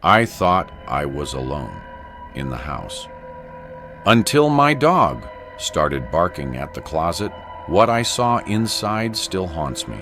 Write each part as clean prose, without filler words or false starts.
I thought I was alone in the house until my dog started barking at the closet. What I saw inside still haunts me.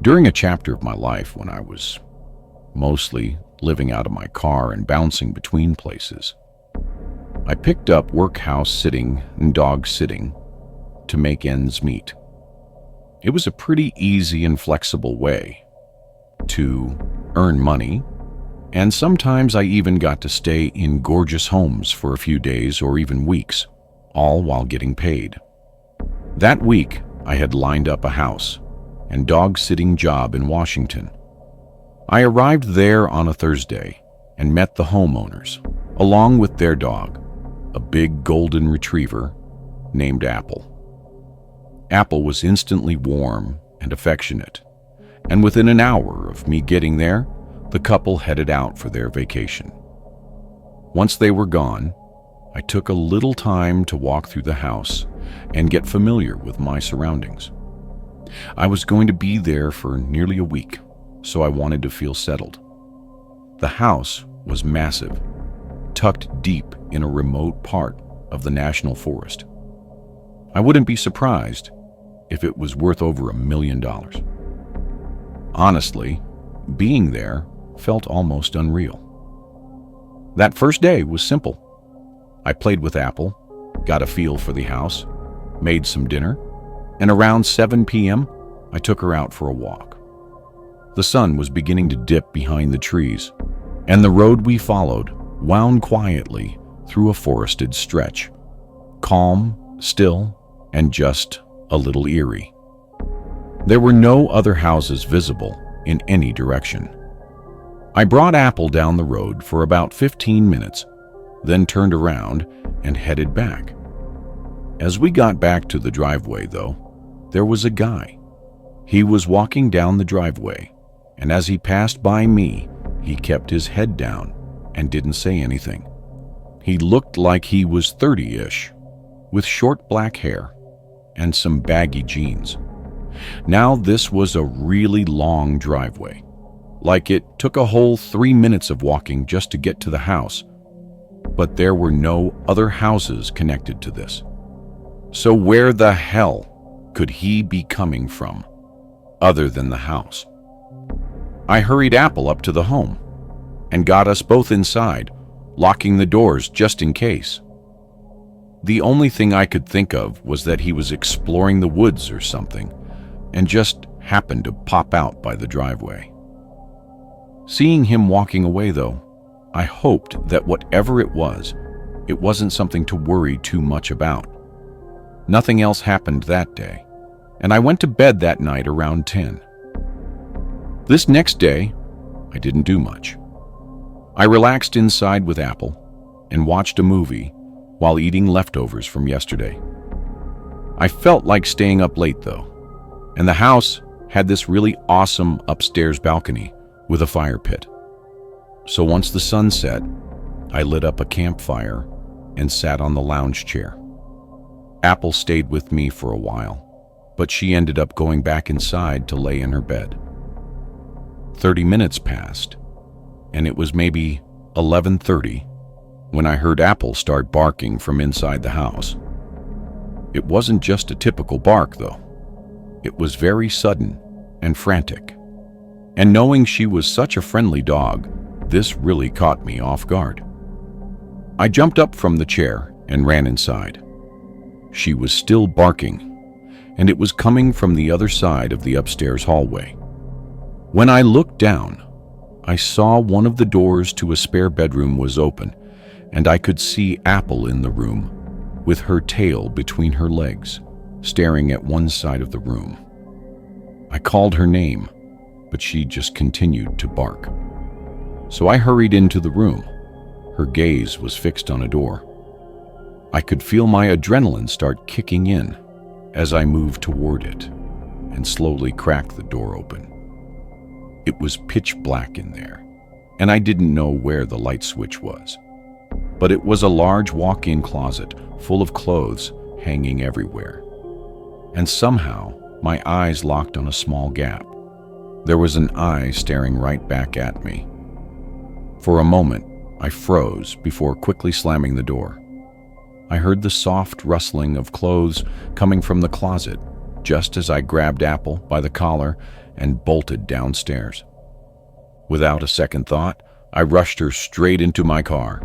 During a chapter of my life when I was mostly living out of my car and bouncing between places, I picked up work house sitting and dog sitting to make ends meet. It was a pretty easy and flexible way to earn money, and sometimes I even got to stay in gorgeous homes for a few days or even weeks, all while getting paid. That week, I had lined up a house and dog-sitting job in Washington. I arrived there on a Thursday and met the homeowners, along with their dog, a big golden retriever named Apple. Apple was instantly warm and affectionate, and within an hour of me getting there, the couple headed out for their vacation. Once they were gone, I took a little time to walk through the house and get familiar with my surroundings. I was going to be there for nearly a week, so I wanted to feel settled. The house was massive, tucked deep in a remote part of the national forest. I wouldn't be surprised if it was worth over $1 million. Honestly, being there felt almost unreal. That first day was simple. I played with Apple, got a feel for the house, made some dinner, and around 7 p.m., I took her out for a walk. The sun was beginning to dip behind the trees, and the road we followed wound quietly through a forested stretch, calm, still, and just a little eerie. There were no other houses visible in any direction. I brought Apple down the road for about 15 minutes, then turned around and headed back. As we got back to the driveway, though, there was a guy. He was walking down the driveway, and as he passed by me, he kept his head down and didn't say anything. He looked like he was 30-ish, with short black hair and some baggy jeans. Now this was a really long driveway, like it took a whole 3 minutes of walking just to get to the house, but there were no other houses connected to this. So where the hell could he be coming from, other than the house? I hurried Apple up to the home and got us both inside, locking the doors just in case. The only thing I could think of was that he was exploring the woods or something and just happened to pop out by the driveway. Seeing him walking away, though, I hoped that whatever it wasn't something to worry too much about. Nothing else happened that day, and I went to bed that night around 10. This next day, I didn't do much. I relaxed inside with Apple and watched a movie while eating leftovers from yesterday. I felt like staying up late, though, and the house had this really awesome upstairs balcony with a fire pit. So once the sun set, I lit up a campfire and sat on the lounge chair. Apple stayed with me for a while, but she ended up going back inside to lay in her bed. 30 minutes passed, and it was maybe 11:30 when I heard Apple start barking from inside the house. It wasn't just a typical bark, though. It was very sudden and frantic. And knowing she was such a friendly dog, this really caught me off guard. I jumped up from the chair and ran inside. She was still barking, and it was coming from the other side of the upstairs hallway. When I looked down, I saw one of the doors to a spare bedroom was open, and I could see Apple in the room, with her tail between her legs, staring at one side of the room. I called her name, but she just continued to bark. So I hurried into the room. Her gaze was fixed on a door. I could feel my adrenaline start kicking in as I moved toward it and slowly cracked the door open. It was pitch black in there, and I didn't know where the light switch was. But it was a large walk-in closet full of clothes hanging everywhere. And somehow, my eyes locked on a small gap. There was an eye staring right back at me. For a moment, I froze before quickly slamming the door. I heard the soft rustling of clothes coming from the closet just as I grabbed Apple by the collar and bolted downstairs. Without a second thought, I rushed her straight into my car.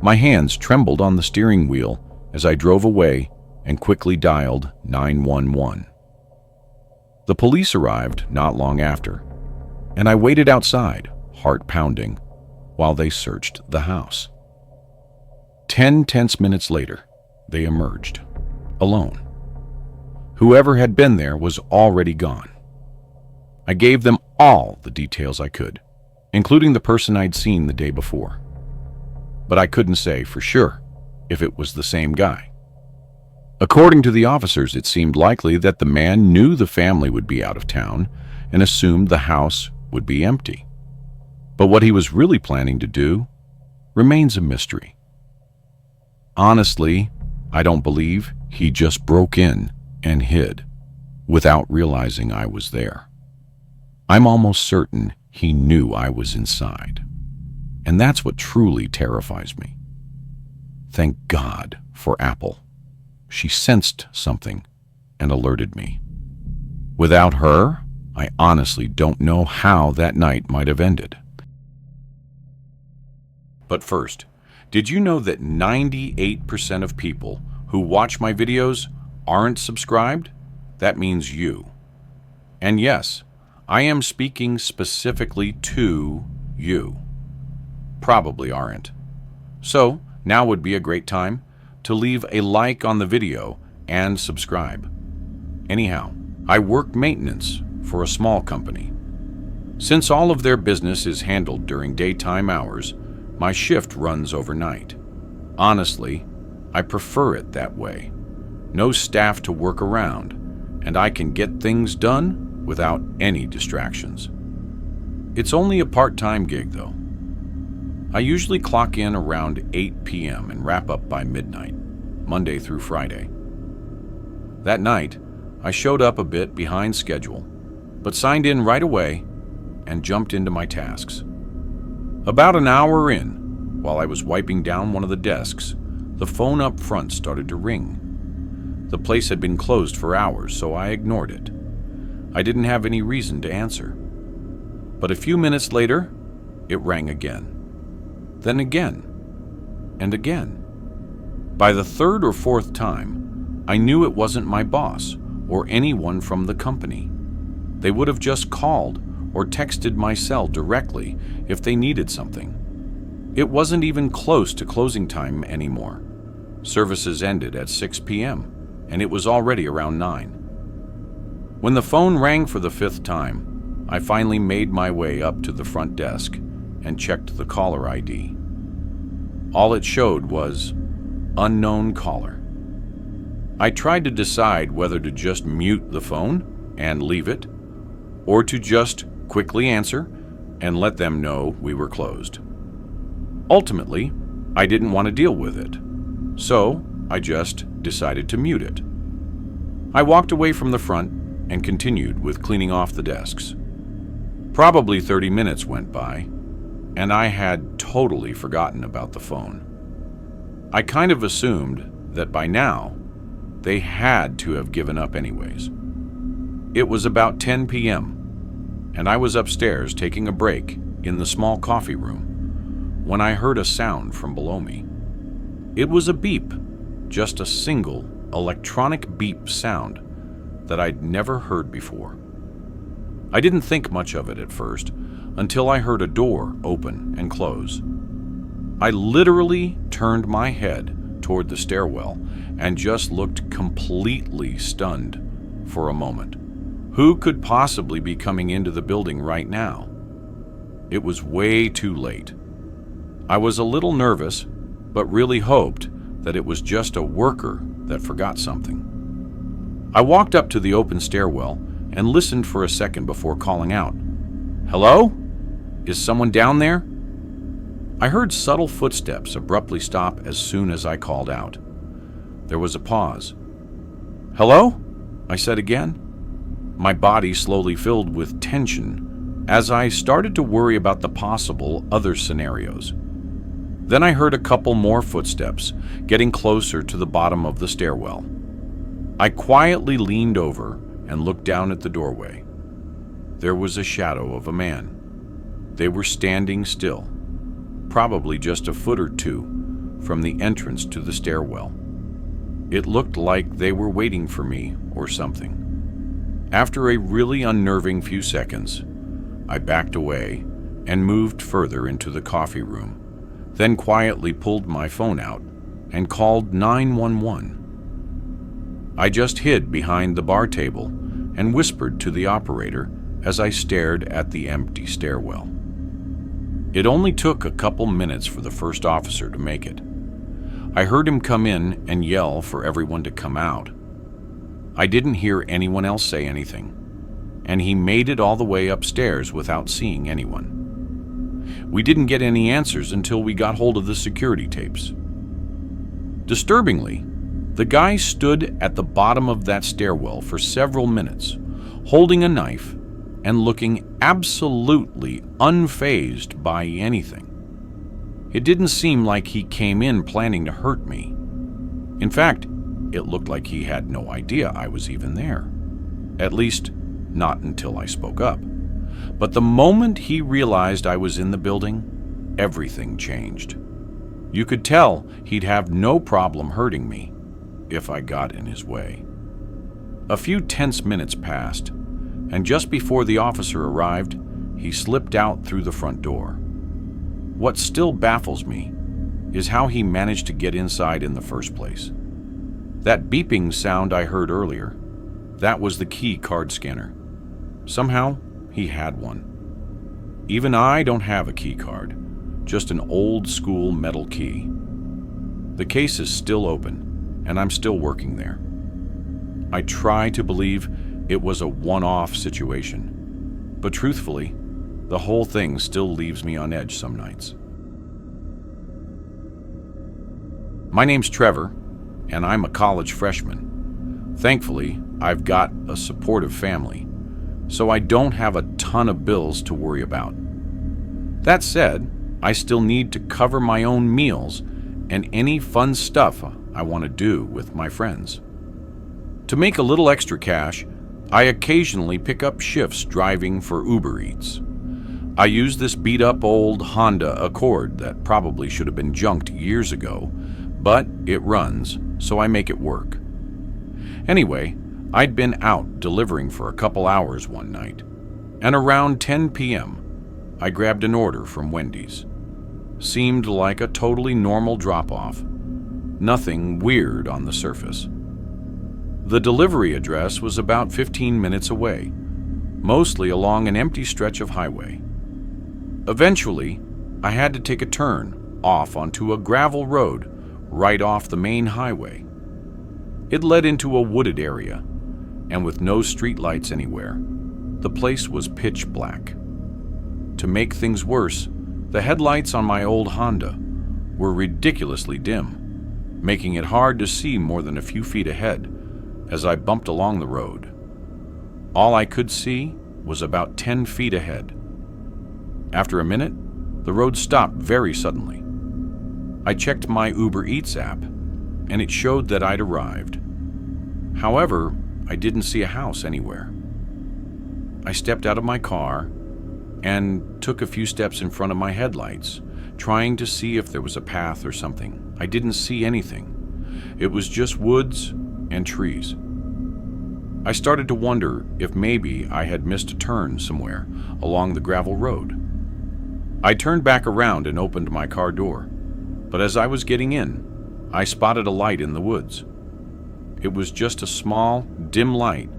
My hands trembled on the steering wheel as I drove away and quickly dialed 911. The police arrived not long after, and I waited outside, heart pounding, while they searched the house. 10 tense minutes later, they emerged, alone. Whoever had been there was already gone. I gave them all the details I could, including the person I'd seen the day before. But I couldn't say for sure if it was the same guy. According to the officers, it seemed likely that the man knew the family would be out of town and assumed the house would be empty. But what he was really planning to do remains a mystery. Honestly, I don't believe he just broke in and hid without realizing I was there. I'm almost certain he knew I was inside, and that's what truly terrifies me. Thank God for Apple. She sensed something and alerted me. Without her, I honestly don't know how that night might have ended. But first, did you know that 98% of people who watch my videos aren't subscribed? That means you. And yes, I am speaking specifically to you. Probably aren't. So, now would be a great time to leave a like on the video and subscribe. Anyhow, I work maintenance for a small company. Since all of their business is handled during daytime hours, my shift runs overnight. Honestly, I prefer it that way. No staff to work around, and I can get things done without any distractions. It's only a part-time gig, though. I usually clock in around 8 p.m. and wrap up by midnight, Monday through Friday. That night, I showed up a bit behind schedule, but signed in right away and jumped into my tasks. About an hour in, while I was wiping down one of the desks, the phone up front started to ring. The place had been closed for hours, so I ignored it. I didn't have any reason to answer. But a few minutes later, it rang again. Then again, and again. By the third or fourth time, I knew it wasn't my boss or anyone from the company. They would have just called or texted my cell directly if they needed something. It wasn't even close to closing time anymore. Services ended at 6 p.m., and it was already around 9. When the phone rang for the fifth time, I finally made my way up to the front desk and checked the caller ID. All it showed was unknown caller. I tried to decide whether to just mute the phone and leave it, or to just quickly answer and let them know we were closed. Ultimately, I didn't want to deal with it, so I just decided to mute it. I walked away from the front and continued with cleaning off the desks. Probably 30 minutes went by, and I had totally forgotten about the phone. I kind of assumed that by now, they had to have given up anyways. It was about 10 p.m., and I was upstairs taking a break in the small coffee room when I heard a sound from below me. It was a beep, just a single electronic beep sound that I'd never heard before. I didn't think much of it at first until I heard a door open and close. I literally turned my head toward the stairwell and just looked completely stunned for a moment. Who could possibly be coming into the building right now? It was way too late. I was a little nervous, but really hoped that it was just a worker that forgot something. I walked up to the open stairwell and listened for a second before calling out, "Hello? Is someone down there?" I heard subtle footsteps abruptly stop as soon as I called out. There was a pause. "Hello?" I said again. My body slowly filled with tension as I started to worry about the possible other scenarios. Then I heard a couple more footsteps getting closer to the bottom of the stairwell. I quietly leaned over and looked down at the doorway. There was a shadow of a man. They were standing still, probably just a foot or two from the entrance to the stairwell. It looked like they were waiting for me or something. After a really unnerving few seconds, I backed away and moved further into the coffee room, then quietly pulled my phone out and called 911. I just hid behind the bar table and whispered to the operator as I stared at the empty stairwell. It only took a couple minutes for the first officer to make it. I heard him come in and yell for everyone to come out. I didn't hear anyone else say anything, and he made it all the way upstairs without seeing anyone. We didn't get any answers until we got hold of the security tapes. Disturbingly, the guy stood at the bottom of that stairwell for several minutes, holding a knife and looking absolutely unfazed by anything. It didn't seem like he came in planning to hurt me. In fact, it looked like he had no idea I was even there. At least, not until I spoke up. But the moment he realized I was in the building, everything changed. You could tell he'd have no problem hurting me if I got in his way. A few tense minutes passed, and just before the officer arrived, he slipped out through the front door. What still baffles me is how he managed to get inside in the first place. That beeping sound I heard earlier, that was the key card scanner. Somehow, he had one. Even I don't have a key card, just an old school metal key. The case is still open, and I'm still working there. I try to believe it was a one-off situation, but truthfully, the whole thing still leaves me on edge some nights. My name's Trevor, and I'm a college freshman. Thankfully, I've got a supportive family, so I don't have a ton of bills to worry about. That said, I still need to cover my own meals and any fun stuff I want to do with my friends. To make a little extra cash, I occasionally pick up shifts driving for Uber Eats. I use this beat-up old Honda Accord that probably should have been junked years ago, but it runs, so I make it work. Anyway, I'd been out delivering for a couple hours one night, and around 10 p.m., I grabbed an order from Wendy's. Seemed like a totally normal drop-off. Nothing weird on the surface. The delivery address was about 15 minutes away, mostly along an empty stretch of highway. Eventually, I had to take a turn off onto a gravel road right off the main highway. It led into a wooded area, and with no streetlights anywhere, the place was pitch black. To make things worse, the headlights on my old Honda were ridiculously dim, making it hard to see more than a few feet ahead as I bumped along the road. All I could see was about 10 feet ahead. After a minute, the road stopped very suddenly. I checked my Uber Eats app, and it showed that I'd arrived. However, I didn't see a house anywhere. I stepped out of my car and took a few steps in front of my headlights, trying to see if there was a path or something. I didn't see anything. It was just woods and trees. I started to wonder if maybe I had missed a turn somewhere along the gravel road. I turned back around and opened my car door, but as I was getting in, I spotted a light in the woods. It was just a small, dim light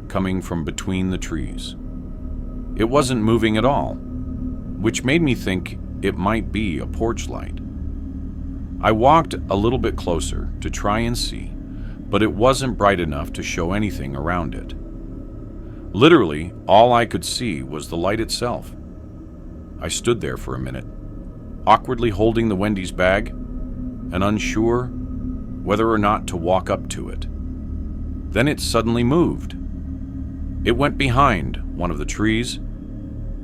coming from between the trees. It wasn't moving at all, which made me think it might be a porch light. I walked a little bit closer to try and see, but it wasn't bright enough to show anything around it. Literally, all I could see was the light itself. I stood there for a minute, awkwardly holding the Wendy's bag and unsure whether or not to walk up to it. Then it suddenly moved. It went behind one of the trees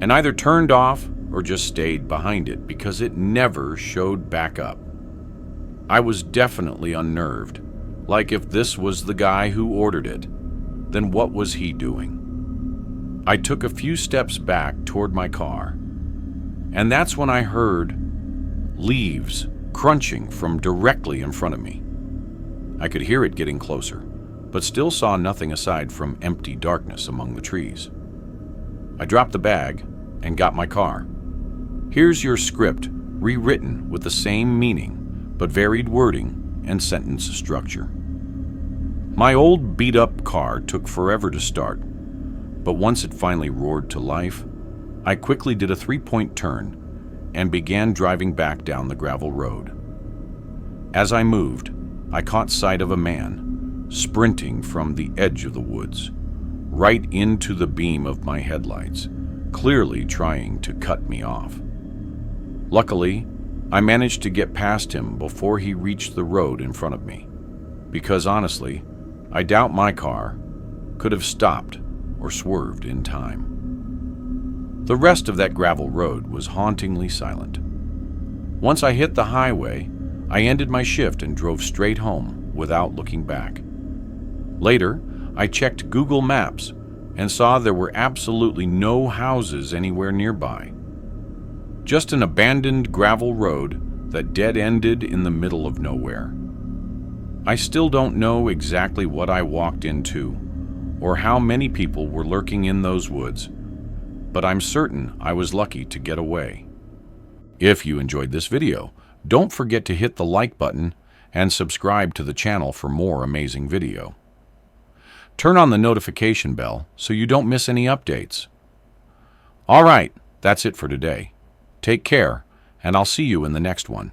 and either turned off or just stayed behind it because it never showed back up. I was definitely unnerved, like if this was the guy who ordered it, then what was he doing? I took a few steps back toward my car, and that's when I heard leaves crunching from directly in front of me. I could hear it getting closer, but still saw nothing aside from empty darkness among the trees. I dropped the bag and got my car. Here's your script, rewritten with the same meaning, but varied wording and sentence structure. My old beat-up car took forever to start, but once it finally roared to life, I quickly did a 3-point turn and began driving back down the gravel road. As I moved, I caught sight of a man sprinting from the edge of the woods, right into the beam of my headlights, clearly trying to cut me off. Luckily, I managed to get past him before he reached the road in front of me, because honestly, I doubt my car could have stopped or swerved in time. The rest of that gravel road was hauntingly silent. Once I hit the highway, I ended my shift and drove straight home without looking back. Later, I checked Google Maps and saw there were absolutely no houses anywhere nearby. Just an abandoned gravel road that dead-ended in the middle of nowhere. I still don't know exactly what I walked into or how many people were lurking in those woods, but I'm certain I was lucky to get away. If you enjoyed this video, don't forget to hit the like button and subscribe to the channel for more amazing video. Turn on the notification bell so you don't miss any updates. All right, that's it for today. Take care, and I'll see you in the next one.